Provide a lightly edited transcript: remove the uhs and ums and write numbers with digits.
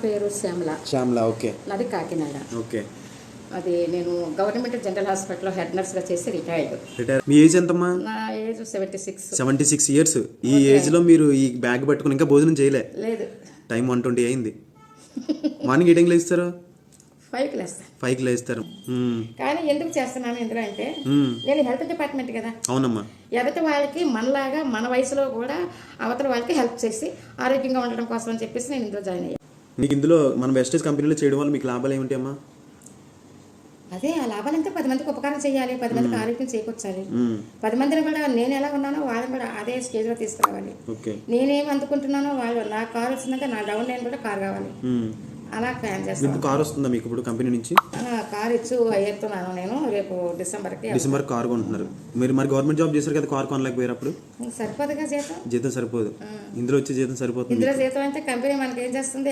పేరు శ్యామల. శ్యామల, ఓకే. నాది కాకినాడ. ఓకే. అది నేను గవర్నమెంట్ జనరల్ హాస్పిటల్లో హెడ్ నర్స్గా చేసి రిటైర్డ్. మీ ఏజ్ ఎంతమ్మా? నా ఏజ్ 76. 76 ఇయర్స్. ఈ ఏజ్ లో మీరు ఈ బ్యాగ్ పట్టుకుని ఇంకా భోజనం చేయలే? లేదు. టైం 1:20 అయింది. మార్నింగ్ ఏ టైంకి లేస్తారు? 5కి లేస్తాను. 5కి లేస్తారు. కానీ ఎందుకు చేస్తున్నాను ఇందులో అంటే నేను హెల్త్ డిపార్ట్మెంట్ కదా. అవునమ్మా. ఎదటి వాళ్ళకి మనలాగా మన వయసులో కూడా అవతల వాళ్ళకి హెల్ప్ చేసి ఆరోగ్యంగా ఉండడం కోసం అని చెప్పేసి నేను ఇందులో జాయిన్ అయ్యాను. మీకు ఇందులో మన వెస్టేజ్ కంపెనీలో చేయడం వల్ల మీకు లాభాలు ఏమిటి అమ్మా? అదే ఆ లాభాలంటే 10 మందికి ఉపకారం చేయాలి, 10 మందికి ఆరోగ్యం చేకూర్చాలి. 10 మందిని కూడా నేను ఎలా ఉన్నానో వాళ్ళని కూడా అదే స్టేజ్లో తీసుకురావాలి. నేనేం అందుకుంటున్నానో వాళ్ళు నాకు కారు వచ్చిందంటే నా డౌన్ లైన్ కూడా కారు కావాలి. అలా ప్లాన్ చేస్తాను. కారు వస్తుందా మీకు ఇప్పుడు కంపెనీ నుంచి? కారు ఇచ్చు అయ్యేస్తున్నాను నేను. రేపు డిసెంబర్ కారు కొంటున్నారు మీరు. మరి గవర్నమెంట్ జాబ్ చేశారు కదా, కారు కొనలేకపోయారు అప్పుడు? సరిపోదుగా జీతం. జీతం సరిపోదు. ఇందులో వచ్చే జీతం సరిపోతుంది. ఇందులో జీతం అంటే కంపెనీ మనకి ఏం చేస్తుంది?